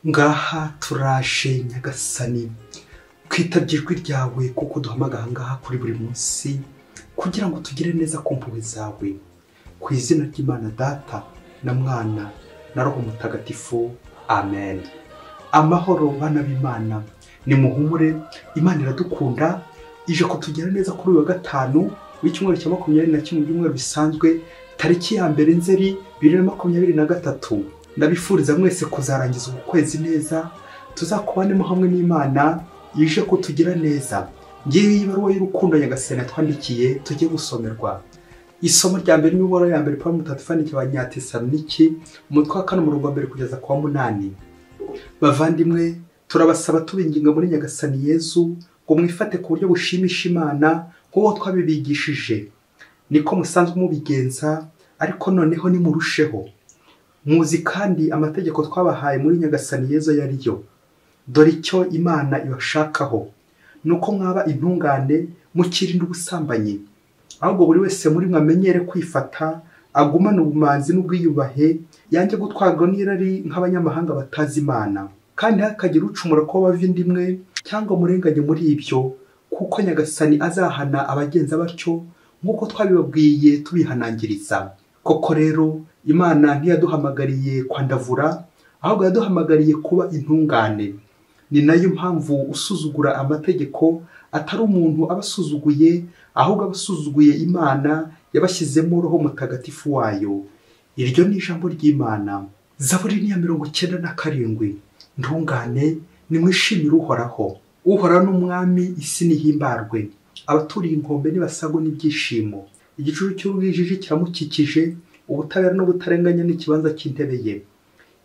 ngaha turashe nyagasani kwitabye ijwi ryawe kuko duhamagara ngaha kuri buri munsi kugira ngo tugire neza ku mpuhwe zawe ku izina ry'Imana Data na Mwana na Roho Mutagatifu amen. Amahoro bana b'Imana, ni muhumure, Imana iradukunda ije kutugira neza kuri uyu wa gatanu w'icyumweru cya 21 by'umweru bisanzwe tariki ya mbere Nzeri 2023. Ndabifuriza mwese kuzarangiza ukwezi neza, tuzakubanemo hamwe n'Imana ije kutugira neza. Ngiye ibaruwa y'urukundo nyagasani twandikiye tujye gusomerwa. Isomo rya mbere n'iboro ya mbere Pawulo mutagatifu yandikiye Abanyatesalonike umutwe wa 4 umurongo wa 1 kugeza ku wa 8. Bavandimwe, turabasaba tubinginga muri nyagasani Yezu ngo mwifate ku buryo bushimisha Imana nk'uko twabibigishije, niko musanzwe mubigenza, ariko noneho nimurusheho. Muzi kandi amategeko twabahaye muri nyagasani Yezu yariyo. Dore icyo Imana ibashakaho, nuko mwaba intungane, mukirinda ubusambanyi. Ahubwo buri wese muri mwamenyere kwifata, agumana ubumanzi n'ubwiyubahe, yanjye gutwarwa n'irari nk'abanyamahanga batazi Imana. Kandi hakagira ucumura ko bavindimwe cyangwa murenganye muri ibyo, kuko nyagasani azahana abagenza batyo nk'uko twabibabwiye tubihanangiriza. Koko rero Imana ntiyaduhamagariye kwandavura, ahubwo yaduhamagariye kuba intungane. Ni nayo mpamvu usuzugura amategeko atari umuntu abasuzuguye, ahubwo abasuzuguye Imana yabashyizemo Roho Mutagatifu wayo. Iryo ni ijambo ry'Imana. Zaburi ni ya 97. Ntungane, nimwishimire Uhoraho. Uhoraho n'umwami, isi nihimbarwe. Abaturiye inkombe nibasagwe n'ibyishimo. Igicucu cy'ubwijiji kiramukikije, ubutabera n'ubutarenganya n'ikibanza cy'intebe ye.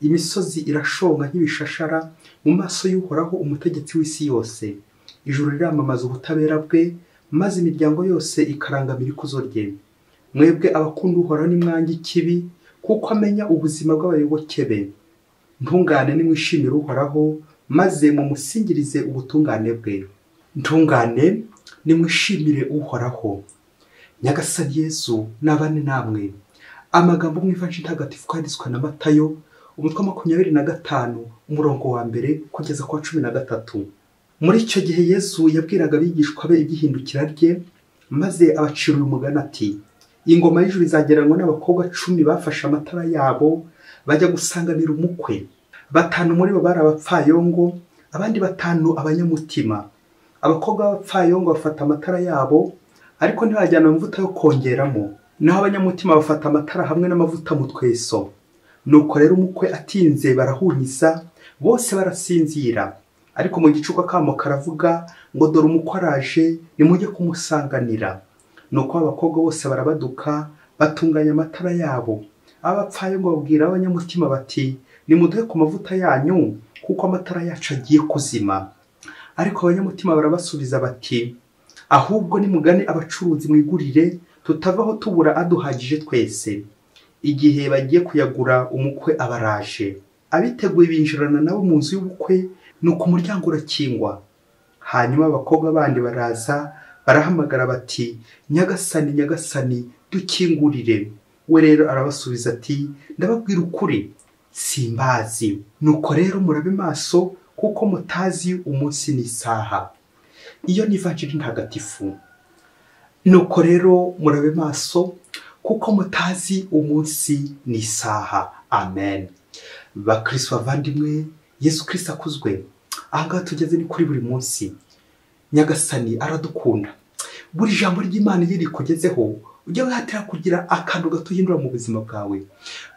Imisozi irashonga nk'ibishashara mu maso y'Uhoraho umutegetsi w'isi yose. Ijuru riramamaza ubutabera bwe, maze imiryango yose ikarangamira ikuzo rye. Mwebwe abakunda Uhoraho nimwange ikibi, kuko amenya ubuzima bw'abayoboke be. Ntungane, nimwishimire Uhoraho, maze mumusingirize ubutungane bwe. Ntungane, nimwishimire Uhoraho. Nyagasani Yezu nabane namwe. Amagambo mu Ivanjili ntagatifu kwanditswe na Matayo umutwe wa 25 umurongo wa 1 kugeza ku wa 13. Muri icyo gihe Yesu yabwiraga abigishwa be iby'ihindukira rye, maze abacira uyu mugani ati: ingoma y'ijuru izageranwa n'abakobwa 10 bafashe amatara yabo bajya gusanganira umukwe. 5 muri bo bari abapfayongo, abandi 5 abanyamutima. Abakobwa b'abapfayongo bafata amatara yabo, ariko ntibajyana amavuta yo kongeramo, naho abanyamutima bafata amatara hamwe n'amavuta mu tweso. Nuko rero umukwe atinze barahunyiza, bose barasinzira. Ariko mu gicuku kamo karavuga ngo dore umukwe araje, nimujye kumusanganira. Nuko abakobwa bose barabaduka, batunganya amatara yabo. Abapfayongo babwira abanyamutima bati: nimuduhe ku mavuta yanyu, kuko amatara yacu agiye kuzima. Ariko abanyamutima barabasubiza bati: ahubwo nimugane abacuruzi mwigurire, tutavaho tubura aduhagije twese. Igihe bagiye kuyagura, umukwe abaraje. Abiteguye binjirana nabo mu nzu y'ubukwe, nuko umuryango urakingwa. Hanyuma abakobwa bandi baraza, barahamagara bati: nyagasani, nyagasani, dukingurire. We rero arabasubiza ati: ndababwira ukuri, simbazi. Nuko rero murabe maso, kuko mutazi umunsi n'isaha. Iyo ni Ivanjili ntagatifu. Nuko rero murabe maso, kuko mutazi umunsi n'isaha. Amen. Bakristo bavandimwe, Yesu Kristo akuzwe. Aha tugeze ni kuri buri munsi. Nyagasani aradukunda. Buri jambo ry'Imana yiri kugezeho, ujye wihatira kugira akantu gatuhindura mu buzima bwawe.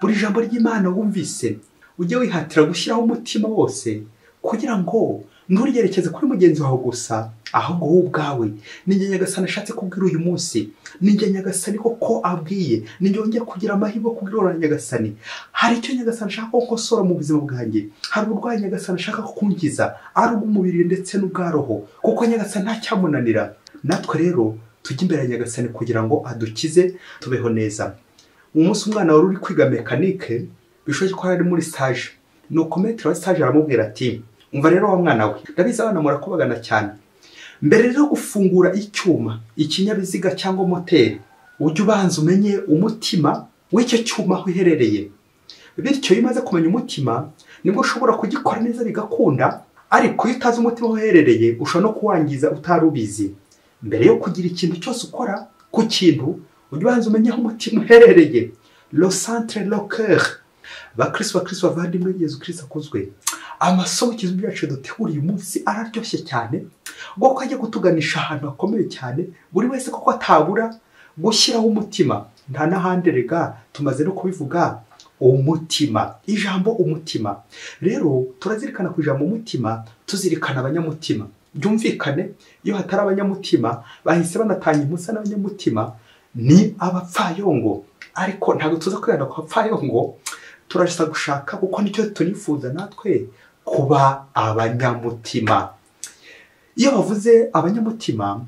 Buri jambo ry'Imana wumvise, ujye wihatira gushyiraho umutima wose, kugira ngo nturyerekeze kuri mugenzi wawe gusa, ahubwo wowe ubwawe. Ninjye nyagasani ashatse kubwira uyu munsi, ninjye nyagasani koko abwiye, ninjye wongeye kugira amahirwe kubwira nyagasani. Hari icyo nyagasani ashaka gukosora mu buzima bwanjye, hari uburwayi nyagasani ashaka kunkiza, ari ubw'umubiri ndetse n'ubwa roho, kuko nyagasani nta cyamunanira. Natwe rero tujye imbere ya nyagasani kugira ngo adukize, tubeho neza. Umunsi umwana wari uri kwiga mekanike, bishoboye ko ari muri stage. Nuko metero wa stage aramubwira ati: umva rero wa mwana we, ndabizi abana murakubagana cyane. Mbere rero gufungura icyuma, ikinyabiziga cyangwa moteri, ujye ubanza umenye umutima w'icyo cyuma aho uherereye. Bityo iyo umaze kumenya umutima, nibwo ushobora kugikora neza bigakunda, ariko iyo utazi umutima uherereye ushobora no kuwangiza utari ubizi. Mbere yo kugira ikintu cyose ukora ku kintu, ujye ubanza umenye aho umutima uherereye, le centre, le cœur. Bakristo bavandimwe, Yesu Kristo akuzwe. Amasomo y'ikizungu yacu duteguriye umunsi araryoshye cyane, ubwo ko ajya kutuganisha ahantu hakomeye cyane, buri wese koko atabura gushyiraho umutima. Nta n'ahandi rega tumaze no kubivuga umutima, ijambo umutima. Rero turazirikana ku ijambo umutima, tuzirikana abanyamutima. Byumvikane, iyo hatari abanyamutima bahise banatanga impusa n'abanyamutima ni abapfayongo. Ariko ntabwo tuza kwihana ku bapfayongo, turashaka gushaka kuko nicyo tunifuza natwe kuba abanyamutima. Iyo bavuze abanyamutima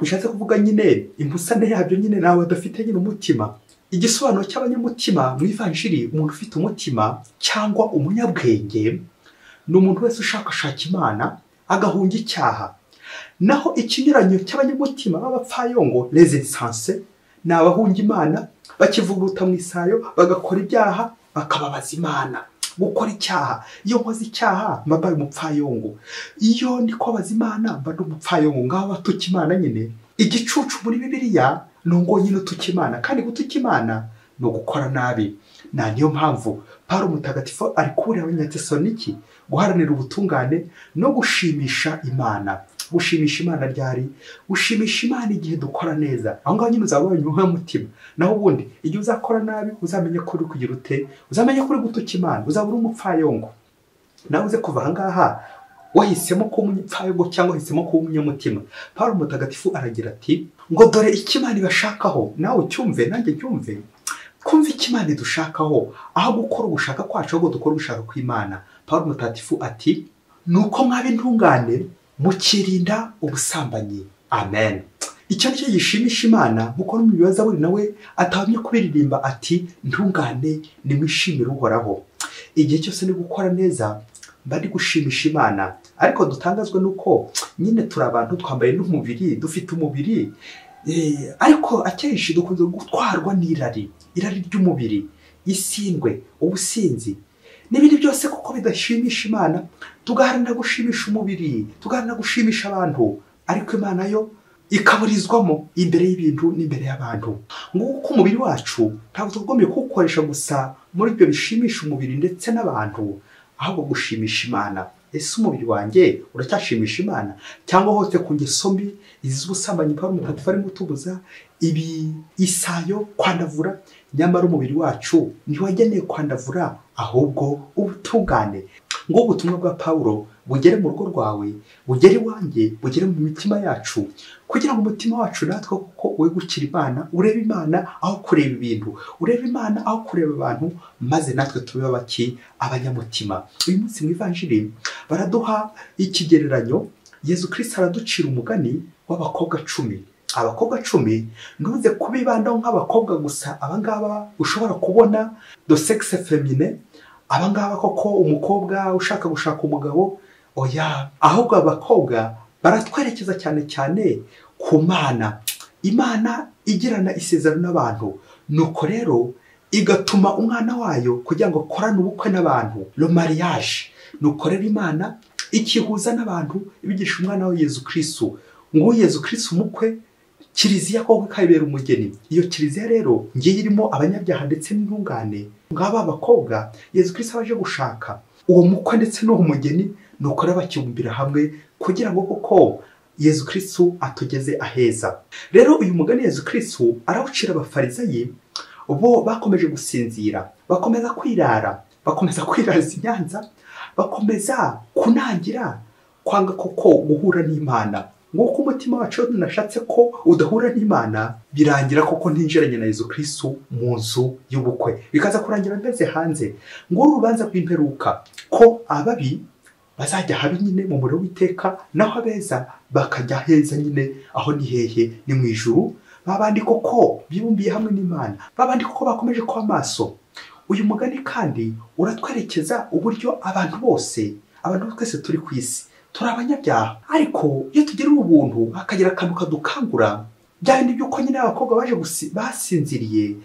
bishatse kuvuga nyine impusane yabyo nyine nawe badafite nyine umutima. Igisobanuro cy'abanyamutima mu ivanjiri, umuntu ufite umutima cyangwa umunyabwenge ni umuntu wese ushakashaka Imana agahunga icyaha. Naho ikinyuranyo cy'abanyamutima b'abapfayongo, les insensés, ni abahunga Imana bakivuguruta mu isayo bagakora ibyaha bakababaza Imana. Gukora icyaha, iyo nkoze icyaha mba mbaye umupfayongo, iyo ndi kubabaza Imana mba ndi umupfayongo. Ngaho batuka Imana nyine. Igicucu muri Bibiliya ni ngo nyine utuka Imana, kandi gutuka Imana ni ugukora nabi. Niyo mpamvu Pawulo mutagatifu ari kuburira Abanyatesaloniki guharanira ubutungane no gushimisha Imana. Gushimisha Imana ryari? Gushimisha Imana igihe dukora neza. Aho ngaho nyine uzaba umutima. Naho ubundi igihe uzakora nabi uzamenye ko uri kugira ute, uzamenye ko uri gutuka Imana, uzaba uri umupfayongo. Nawe uze kuva aha ngaha wahisemo kuba umupfayongo cyangwa wahisemo kuba umunyamutima. Pawulo mutagatifu aragira ati ngo dore icyo Imana ibashakaho. Nawe ucyumve nanjye cyumve. Kumva icyo Imana idushakaho, aho gukora ugushaka kwacu ahubwo dukora ugushaka kw'Imana. Pawulo mutagatifu ati nuko mwaba intungane mukirinda ubusambanyi. Amen. Icyo nicyo gishimisha Imana, nkuko no mu bibazo buri nawe atabamye kubiririmba ati ntungane nimwishimire Uhoraho. Igihe cyose ni gukora neza mba ndi gushimisha Imana. Ariko dutangazwa nuko nyine turi abantu twambaye n'umubiri, dufite umubiri, ariko akenshi dukunze gutwarwa n'irari ry'umubiri, isindwe, ubusinzi n'ibindi byose kuko bidashimisha Imana. Tugaharanira gushimisha umubiri, tugaharanira gushimisha abantu, ariko Imana yo ikaburizwamo imbere y'ibintu n'imbere y'abantu. Nguko umubiri wacu ntabwo tugomba kuwukoresha gusa muri ibyo bishimisha umubiri ndetse n'abantu, ahubwo gushimisha Imana. Ese umubiri wanjye uracyashimisha Imana, cyangwa hose ku ngeso mbi iz'ubusambanyi Pawulo mutagatifu arimo utubuza, ibi isayo, kwandavura? Nyamara umubiri wacu ntiwageneye kwandavura, ahubwo ubutungane. Ngo ubutumwa bwa Pawulo bugere mu rugo rwawe, bugere iwanjye, bugere mu mitima yacu, kugira ngo umutima wacu natwe kuko we gukira Imana, urebe Imana aho kureba ibintu, urebe Imana aho kureba abantu, maze natwe tube baki abanyamutima. Uyu munsi mu ivanjiri baraduha ikigereranyo. Yesu Kristo araducira umugani w'abakobwa 10. Abakobwa 10 ntuze kubibandaho nk'abakobwa gusa abangaba ushobora kubona de sexe féminin, abangaba koko umukobwa ushaka gushaka umugabo, oya, ahubwo abakobwa baratwerekeza cyane cyane ku Mana. Imana igirana isezerano n'abantu, nuko rero igatuma umwana wayo kugira ngo akorane ubukwe n'abantu, le mariage. Nuko rero Imana ikihuza n'abantu ibigisha umwana wa Yesu Kristo. Ngo Yesu Kristo umukwe, kiliziya koko ikabera umugeni. Iyo kiliziya rero ngiye irimo abanyabyaha ndetse n'intungane. Ngaba abakobwa Yesu Kristo abaje gushaka uwo mukwe ndetse n'uwo mugeni, nuko rero bakibumbira hamwe kugira ngo koko Yesu Kristo atugeze aheza. Rero uyu mugani Yesu Kristo arawucira abafarisayi, bo bakomeje gusinzira, bakomeza kwirara, bakomeza kwiraza inyanza, bakomeza kunangira kwanga koko guhura n'Imana. Nguko umutima wacu nashatse ko udahura n'Imana, birangira koko ntinjiranye na Yesu Kristo mu nzu y'ubukwe, bikaza kurangira mbeze hanze. Ngo urubanza rw'imperuka ko ababi bazajya habi nyine mu muriro w'iteka, naho abeza bakajya heza nyine. Aho ni hehe? Ni mu ijuru. Babandi koko bibumbiye hamwe n'Imana, babandi koko bakomeje kwa maso. Uyu mugani kandi uratwerekeza uburyo abantu bose, abantu twese turi ku isi turi abanyabyaha, ariko iyo tugira ubuntu hakagira akantu kadukangura, bya bindi by'uko nyine abakobwa baje basinziriye,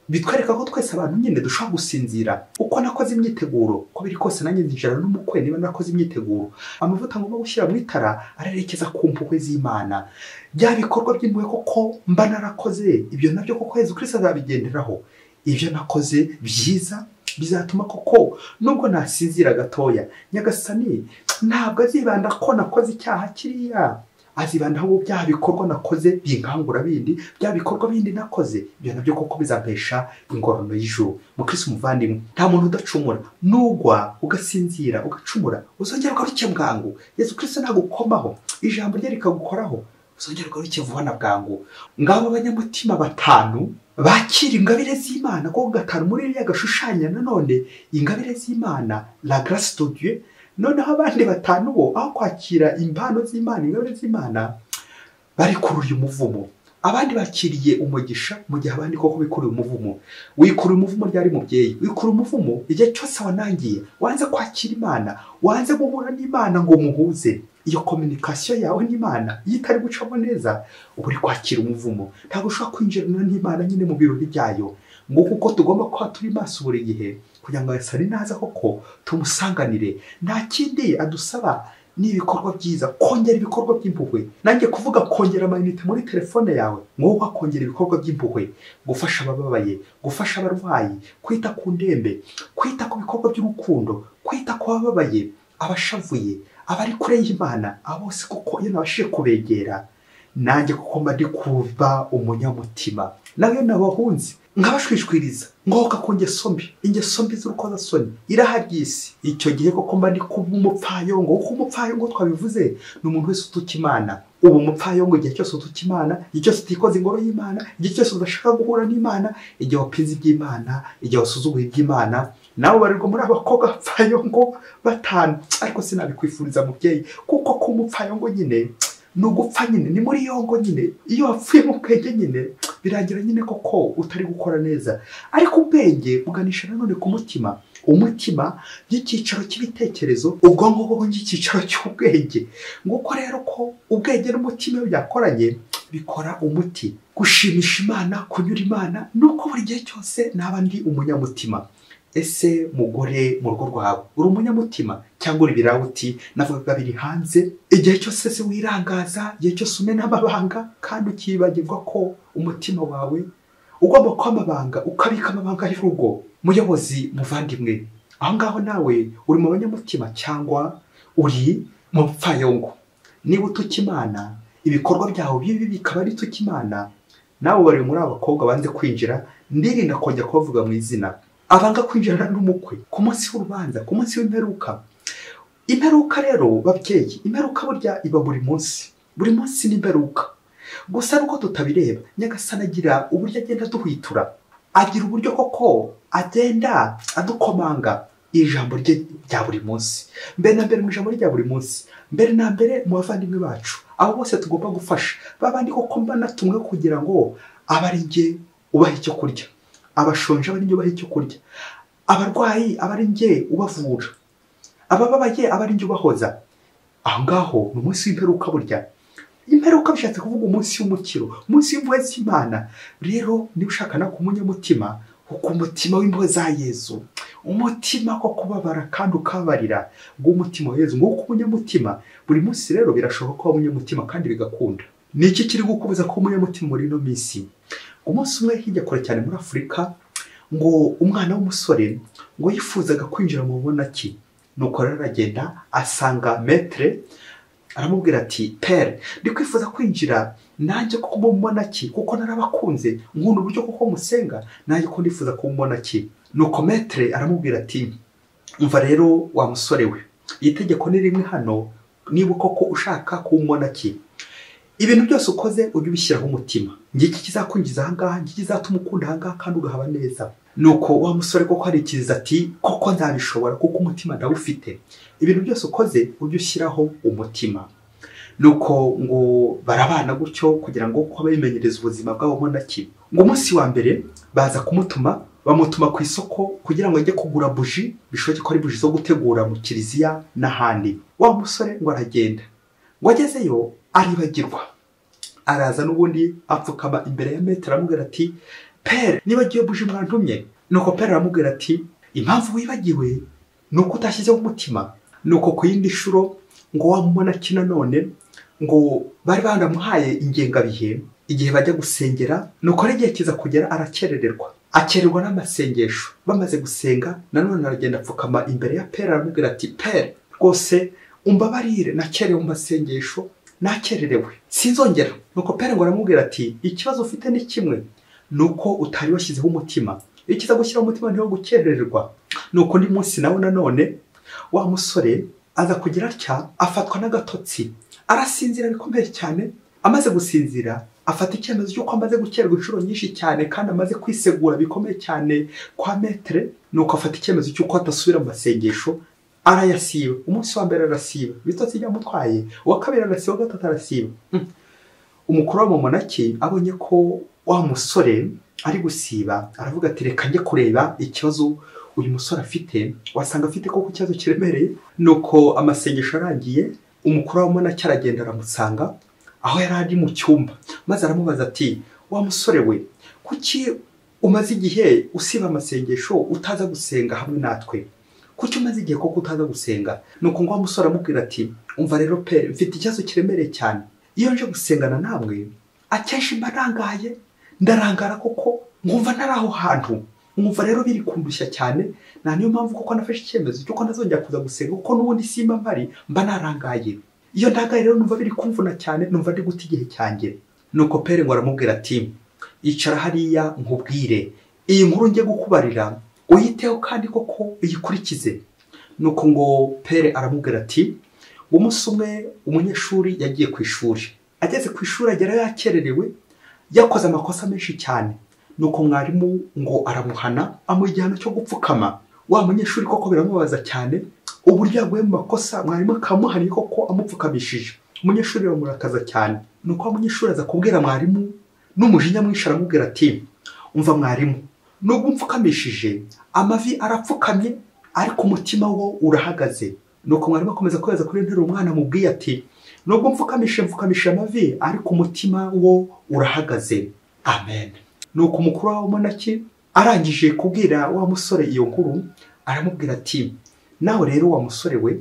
bitwereka ko twese abantu nyine dushobora gusinzira. Uko nakoze imyiteguro ko biri kose nanjye nzijana n'umukwe niba nakoze imyiteguro, amavuta ngomba gushyira mu itara arerekeza ku mpuhwe z'Imana. Bya bikorwa by'impuhwe koko mba narakoze, ibyo nabyo koko Yesu Kristo azabigenderaho. Ibyo nakoze byiza bizatuma koko nubwo nasinzira gatoya, Nyagasani ntabwo azibanda ko nakoze icyaha kiriya, azibanda aho bya bikorwa nakoze binkangura bindi, bya bikorwa bindi nakoze, ibyo nabyo koko bizampesha ingororano y'ijuru. Mukristo muvandimwe, nta muntu udacumura, nugwa ugasinzira ugacumura uzongera ugaruke bwangu. Yesu Kristo nagukomaho, ijambo rye rikagukoraho, uzongera ugaruke vuba na bwangu. Ngabo abanyamutima batanu bakira ingabire z'Imana, ko gatanu muri iriya gashushanya nanone ingabire z'Imana, la grâce de Dieu. Noneho abandi batanu bo aho kwakira impano z'Imana, ingabire z'Imana, bari kururiye umuvumo. Abandi bakiriye umugisha, mu gihe abandi koko bikuriye umuvumo. Wikuriye umuvumo ryari mubyeyi, wikuriye umuvumo igihe cyose wanangiye, wanze kwakira Imana, wanze guhura n'Imana ngo muhuze. Iyo communication yawe n'Imana yitari gucamo neza, uba uri kwakira umuvumo. Ntabwo ushobora kwinjirana n'Imana nyine mu birori byayo, ngo kuko tugomba kuba turi maso buri gihe kugira ngo Yesu naza koko tumusanganire. Nta kindi adusaba ni ibikorwa byiza, kongera ibikorwa by'impuhwe. Nanjye kuvuga kongera amayinite muri telefone yawe, ngo kongera ibikorwa by'impuhwe, gufasha abababaye, gufasha abarwayi, kwita ku ndembe, kwita ku bikorwa by'urukundo, kwita ku bababaye, abashavuye, abari kure y'Imana, abo bose kuko iyo nabashije kubegera, nanjye kuko mba ndi kuba umunyamutima. Nawe nabahunze nkabashwishwiriza ngoka ku ngeso mbi, ingeso mbi z'urukozasoni iraharyisi. Icyo gihe koko mba ndi kuba umupfayongo. Kuko umupfayongo twabivuze ni umuntu wese utuka Imana. Ubu umupfayongo igihe cyose utuka Imana, igihe cyose utikoze ingoro y'Imana, igihe cyose udashaka guhura n'Imana, igihe wapinze iby'Imana, igihe wasuzuguye iby'Imana, nawe barirwa muri abakobwa bapfayongo batanu. Ariko sinabikwifuriza mubyeyi, kuko ku mupfayongo nyine nugupfa nyine, ni muri yongo nyine. Iyo wapfuye mu bwenge nyine birangira nyine koko utari gukora neza. Ariko ubwenge buganisha nanone ku mutima. Umutima y'icyicaro cy'ibitekerezo, ubwonko bwo ng'icyicaro cy'ubwenge. Nguko rero ko ubwenge n'umutima byakoranye bikora umuti. Gushimisha Imana, kunyura Imana, nuko buri gihe cyose naba ndi umunyamutima. Ese mugore mu rugo rwawe uri umunyamutima cyangwa uri birawuti? Navuga biri hanze. Igihe cyose se wirangaza, igihe cyose umena amabanga, kandi ukibagirwa ko umutima wawe ugomba kuba amabanga, ukabika amabanga y'urugo. Muyobozi muvandimwe, aho ngaho nawe uri mu banyamutima cyangwa uri mu mpfayongo? Niba utuka Imana, ibikorwa byawe bibi bikaba ari tuka Imana, nawe bari muri abakobwa banze kwinjira, ndirinda kongera kubavuga mu izina, abanga kwinjirana n'umukwe ku munsi w'urubanza, ku munsi w'imperuka. Imperuka rero babyeyi, imperuka burya iba buri munsi. Buri munsi ni imperuka. Gusa nuko tutabireba, Nyagasani agira uburyo agenda duhwitura, agira uburyo koko agenda adukomanga ijambo rye rya buri munsi. Mbere na mbere mu ijambo rya buri munsi, mbere na mbere mu bavandimwe bacu, abo bose tugomba gufasha, babandi koko mbana tumwe kugira ngo abari nge ubahe icyo kurya, abashonje abari nge ubahe icyo kurya, abarwayi abari nge ubavura, abababaye abari nge ubahoza. Aho ngaho ni umunsi w'imperuka burya. Imperuka bishatse kuvuga umunsi w'umukiro, umunsi w'impuhwe z'Imana. Rero niba ushaka no kumunyamutima, uko umutima w'impuhwe za Yesu, umutima ko kubabara kandi ukabarira, bw'umutima wa Yesu, nguko umunyamutima. Buri munsi rero birashoboka ko umunyamutima kandi bigakunda. Ni iki kiri gukubuza ko umunyamutima muri ino minsi? Umunsi umwe hirya kure cyane muri Afurika, ngo umwana w'umusore ngo yifuzaga kwinjira mu bunaki. Nuko rero aragenda asanga metre, aramubwira ati pere, ndi kwifuza kwinjira nanjye kuko mubonaki, kuko narabakunze, nkunda uburyo kuko musenga, nanjye ko ndifuza kumubonaki. Nuko metre aramubwira ati umva rero wa musore we, itegeko ni rimwe hano, niba koko ushaka kumubonaki, ibintu byose ukoze ujye ubishyiraho umutima. Ngiki kizakwinjiza aha ngaha, ngiki kizatuma ukunda aha ngaha kandi ugahaba neza. Nuko wa musore koko arikiriza ati koko nzabishobora kuko umutima ndawufite. Ibintu byose ukoze ujye ushyiraho umutima. Nuko ngo barabana gutyo kugira ngo uko bimenyereza ubuzima bwabo monaki. Ngo umunsi wa mbere baza kumutuma, bamutuma ku isoko kugira ngo ajye kugura buji, bishoboke ko ari buji zo gutegura mu kiliziya n'ahandi. Wa musore ngo aragenda, ngo agezeyo aribagirwa, araza n'ubundi apfukama imbere ya metero aramubwira ati pere nibagiwe buje mwantumye. Nuko pere aramubwira ati impamvu wibagiwe nuko utashyizeho umutima. Nuko ku yindi shuro ngo wamubona kina none ngo bari banamuhaye ingengabihe igihe bajya gusengera. Nuko igihe kiza kugera arakerererwa, akererwa n'amasengesho. Bamaze gusenga nanone aragenda apfukama imbere ya pere aramubwira ati pere rwose umbabarire nakerewe mu masengesho, nakererewe sinzongera. Nuko pere ngo aramubwira ati ikibazo ufite ni kimwe, nuko utari washyizeho umutima. Ikiza gushyira umutima niho gukerererwa. Nuko undi munsi nawe nanone wa musore aza kugira atya, afatwa n'agatotsi, arasinzira bikomeye cyane. Amaze gusinzira afata icyemezo cy'uko amaze gukererwa inshuro nyinshi cyane kandi amaze kwisegura bikomeye cyane kwa metere. Nuko afata icyemezo cy'uko atasubira mu masengesho, arayasiba. Umunsi wa mbere arasiba, ibitotsi byamutwaye. Uwa kabiri arasiba, uwa gatatu arasiba. Umukuru w'abamonaki abonye ko wa musore ari gusiba, aravuga ati reka njye kureba ikibazo uyu musore afite, wasanga afite koko ikibazo kiremereye. Nuko amasengesho arangiye, umukuru w'abamonaki aragenda aramusanga aho yari ari mu cyumba, maze aramubaza ati wa musore we, kuki umaze igihe usiba amasengesho utaza gusenga hamwe natwe? Kuki umaze igihe koko utaza gusenga? Nuko ngo wa musore amubwira ati umva rero pere, mfite ikibazo kiremereye cyane. Iyo nje gusengana namwe akenshi mba nangaye, ndarangara koko nkumva ntari aho hantu, nkumva rero biri kundushya cyane. Na niyo mpamvu koko nafashe icyemezo cy'uko ntazongera kuza gusenga, kuko n'ubundi simba mpari, mba narangaye. Iyo ndagaye rero numva biri kumvuna cyane, numva ndi guta igihe cyanjye. Nuko pere ngo aramubwira ati icara hariya nkubwire, iyi nkuru ngiye gukubarira uyiteho kandi koko uyikurikize. Nuko ngo pere aramubwira ati umunsi umwe umunyeshuri yagiye ku ishuri. Ageze ku ishuri agera yakererewe, yakoze amakosa menshi cyane. Nuko mwarimu ngo aramuhana, amuha igihano cyo gupfukama. Wa munyeshuri koko biramubaza cyane uburyo yaguye mu makosa, mwarimu akamuhaniye koko amupfukamishije. Umunyeshuri bamurakaza cyane. Nuko umunyeshuri aza kubwira mwarimu n'umujinya mwinshi, aramubwira ati umva mwarimu, nubwo umfukamishije amavi arapfukamye ariko umutima wo urahagaze. Nuko mwarimu akomeza kweza kuri ntero umwana mubwiye ati nubwo mfukamisha amavi ariko umutima wo urahagaze. Amen. Nuko umukuru w'abamonaki arangije kubwira wa musore iyo nkuru, aramubwira ati nawe rero wa musore we,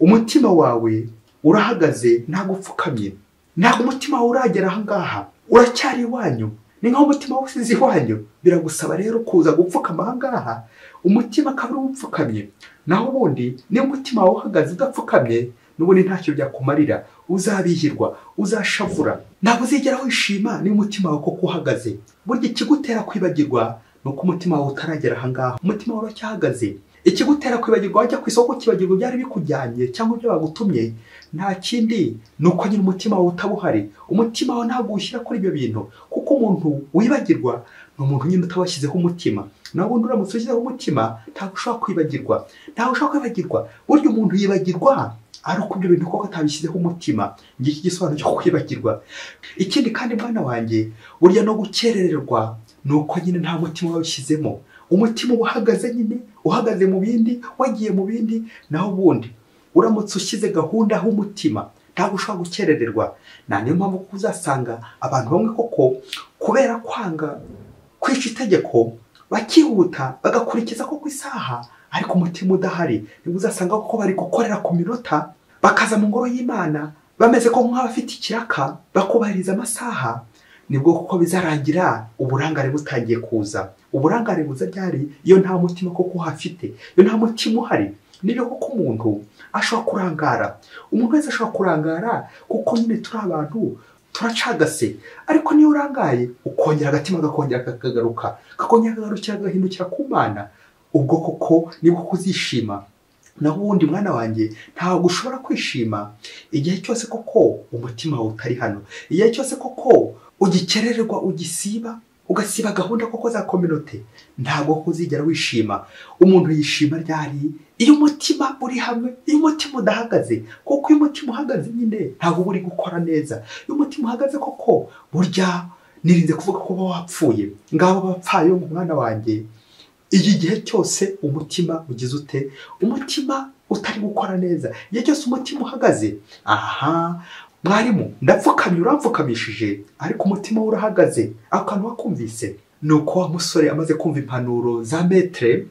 umutima wawe urahagaze ntabwo upfukamye, ntabwo umutima wawe uragera aha ngaha, uracyari iwanyu, ni nkaho umutima wasize iwanyu. Biragusaba rero kuza gupfukama aha ngaha, umutima akaba ari upfukamye. Naho ubundi niba umutima wawe uhagaze udapfukamye, n'ubundi ntacyo byakumarira, uzabihirwa, uzashavura, ntabwo uzigera wishima niba umutima wawe koko uhagaze. Burya ikigutera kwibagirwa ni uko umutima wawe utaragera aha ngaha, umutima wawe uracyahagaze. Ikigutera kwibagirwa wajya ku isoko ukibagirwa byari bikujyanye cyangwa ibyo bagutumye, nta kindi ni uko nyine umutima wawe utabuhari. Umutima wawe ntabwo ushyira kuri ibyo bintu, kuko umuntu wibagirwa ni umuntu nyine utabashyizeho umutima. Naho ubundi uramutse ushyizeho umutima ntabwo ushobora kwibagirwa, ntabwo ushobora kwibagirwa. Burya umuntu yibagirwa ari uko ibyo bintu koko atabishyizeho umutima. Ngiki igisobanuro cyo kwibagirwa. Ikindi kandi mwana wanjye, burya no gukerererwa ni uko nyine nta mutima wawushyizemo. Umutima uhagaze nyine, uhagaze mu bindi, wagiye mu bindi. Naho ubundi uramutse ushyize gahunda h'umutima ntabwo ushobora gukerererwa. Niyo mpamvu uzasanga abantu bamwe koko kubera kwanga kwica itegeko bakihuta bagakurikiza koko isaha, ariko umutima udahari. Nibwo uzasanga koko bari gukorera ku minota, bakaza mu ngoro y'Imana bameze ko nk'abafite ikiraka, bakubahiriza amasaha. Nibwo koko bizarangira uburangare butangiye kuza. Uburangare buza ryari? Iyo nta mutima koko uhafite, iyo nta mutima uhari. Nibyo koko umuntu ashobora kurangara. Umuntu wese ashobora kurangara kuko nyine turi abantu turacagase. Ariko niyo urangaye ukongera agatima gakongera kakagaruka, kakongera kagarukira gahindukira ku Mana, ubwo koko nibwo kuzishima. Naho ubundi mwana wanjye ntabwo ushobora kwishima igihe cyose koko umutima wawe utari hano, igihe cyose koko ugikerererwa, ugasiba gahunda koko za kominote, ntabwo kuzigera wishima. Umuntu yishima ryari? Iyo umutima uri hamwe, iyo umutima udahagaze. Kuko iyo umutima uhagaze nyine ntabwo uri gukora neza. Iyo umutima uhagaze koko, burya nirinze kuvuga ko uba wapfuye. Ngabo bapfayo mwana wanjye, iki gihe cyose umutima ugize ute? Umutima utari gukora neza. Igihe cyose umutima uhagaze, aha mwarimu ndapfukamye, uramfukamishije ariko umutima urahagaze. Akantu wakumvise, nuko wa musore amaze kumva impanuro za metre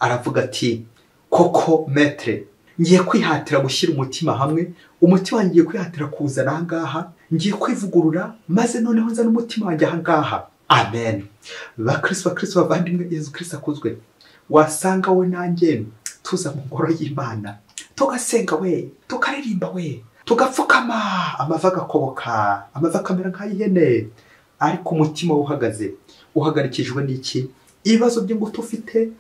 aravuga ati koko metre ngiye kwihatira gushyira umutima hamwe, umutima wanjye ngiye kwihatira kuzana aha ngaha, ngiye kwivugurura maze noneho nzana umutima wanjye aha ngaha. Amen. Bakristo bavandimwe, Yesu Kristo akuzwe. Wasanga we nanjye tuza mu ngoro y'Imana tugasenga we, tukaririmba we, tugapfukama, amava agakoboka, amava akamera nk'ay'ihene, ariko umutima uhagarikijwe n'iki? Ibibazo by'ingutu ufite,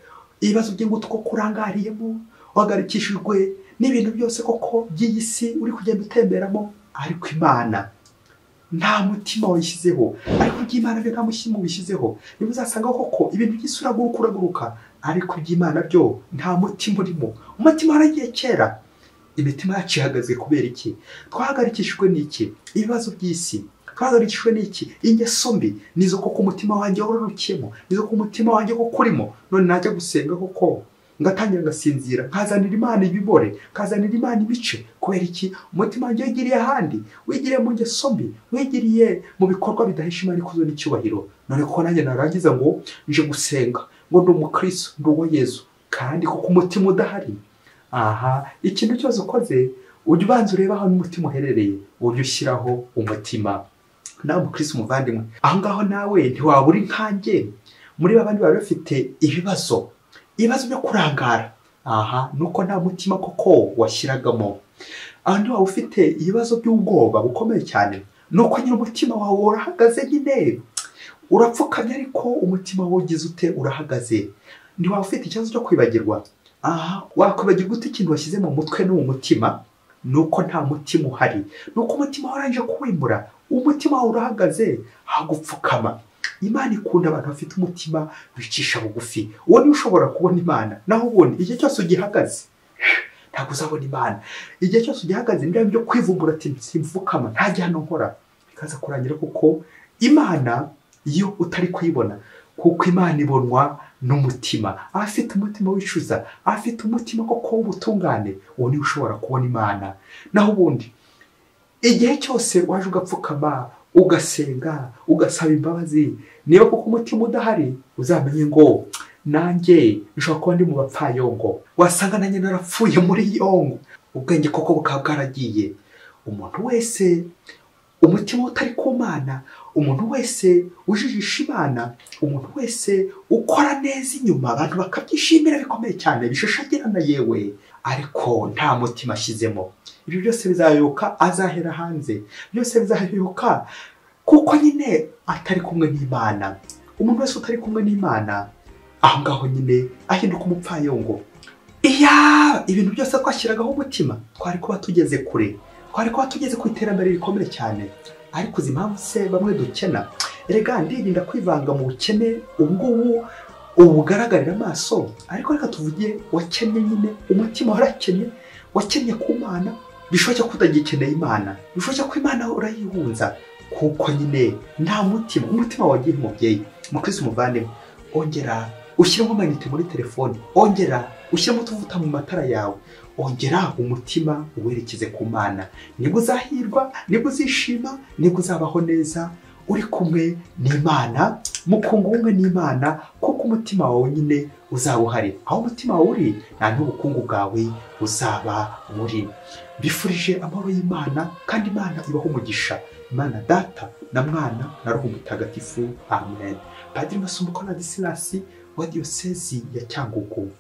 ibibazo by'ingutu ko kurangariyemo, uhagarikishijwe n'ibintu byose koko by'iyi si uri kugenda utemberamo, ariko Imana nta mutima wishyizeho, ariko iby'Imana byo nta mutima wishyizeho. Niba uzasanga koko ibintu by'isi uraguruka, ariko iby'Imana byo nta mutima urimo. Umutima waragiye kera. Imitima yacu ihagaze kubera iki? Twahagarikishijwe n'iki? Ibibazo by'isi. Twahagarikishijwe n'iki? Ingeso mbi nizo koko umutima wanjye warurukiyemo, nizo ko umutima wanjye koko urimo. None najya gusenga koko ngatangira ngasinzira, nkazanira Imana ibibore, nkazanira Imana ibice. Kubera iki? Umutima wanjye wigiriye ahandi, wigiriye mu ngeso mbi, wigiriye mu bikorwa bidahesha Imana ikuzo n'icyubahiro. None ko nanjye narangiza ngo nje gusenga, ngo ndi umukristo, ndi uwo Yesu, kandi kuko umutima udahari. Aha, ikintu cyose ukoze ujye ubanza ureba aho umutima uherereye, ujye ushyiraho umutima. Nawe umukristo umuvandimwe, aho ngaho nawe ntiwabura inkange muri babandi bari bafite ibibazo byo kurangara. Aha, nuko nta mutima koko washyiragamo. Aho ntiwaba ufite ibibazo by'ubwoba bukomeye cyane, nuko nyine umutima wawe urahagaze nyine, urapfukamye ariko umutima wawe ugize ute? Urahagaze. Ntiwaba ufite ikibazo cyo kwibagirwa. Aha, wakwibagirwa ute ikintu washyize mu mutwe no mu mutima? Nuko nta mutima uhari, nuko umutima warangije kuwimura. Umutima wawe urahagaze, hagupfukama. Imana ikunda abantu bafite umutima bicisha bugufi. Uwo ni ushobora kubona Imana. Naho ubundi igihe cyose ugihagaze ntabwo uzabona Imana. Igihe cyose ugihagaze ndabyo byo kwivumbura ati simfukama, nta gihano nkora, bikaza kurangira kuko Imana iyo utari kuyibona, kuko Imana ibonwa n'umutima. Afite umutima wicuza, afite umutima koko w'ubutungane, uwo ni ushobora kubona Imana. Naho ubundi igihe cyose waje ugapfukama, ugasenga, ugasaba imbabazi, niba kuko umutima udahari, uzamenye ngo nanjye nshobora kuba ndi mu bapfayongo. Wasanga nanjye narapfuye muri yongo, ubwenge koko bukaba bwaragiye. Umuntu wese umutima utari ku Mana, umuntu wese ujijisha Imana, umuntu wese ukora neza inyuma abantu bakabyishimira bikomeye cyane, bishashagirana yewe, ariko nta mutima ashyizemo, ibyo byose bizayoka, azahera hanze. Byose bizayoka kuko nyine atari kumwe n'Imana. Umuntu wese utari kumwe n'Imana, aho ngaho nyine ahinduka umupfayongo. Ibintu byose twashyiragaho umutima, twari kuba tugeze kure, twari kuba tugeze ku iterambere rikomeye cyane. Ariko uzi impamvu se bamwe dukena? Erega ndirinda kwivanga mu bukene ubungubu ubugaragarira amaso, ariko reka tuvuge wakennye nyine, umutima warakennye, wakennye ku Mana. Bishoboka ko utagikeneye Imana, bishoboka ko Imana urayihunza, kuko nyine nta mutima. Umutima wagiye umubyeyi. Mukristo umuvandimwe, ongera ushyiremo amayinite muri telefone, ongera ushyiremo utuvuta mu matara yawe, ongera umutima uwerekeze ku Mana. Nibwo uzahirwa, nibwo uzishima, nibwo uzabaho neza uri kumwe n'Imana, mukungu umwe n'Imana, kuko umutima wawe nyine uzaba uhari. Aho umutima wawe uri, nta n'ubukungu bwawe uzaba buri. Bifurije amahoro y'Imana, kandi Imana ibaho umugisha. Imana Data na Mwana na Roho Mutagatifu. Amen. Padiri Masumbuko na Disilasi wa Diyosezi ya Cyangugu.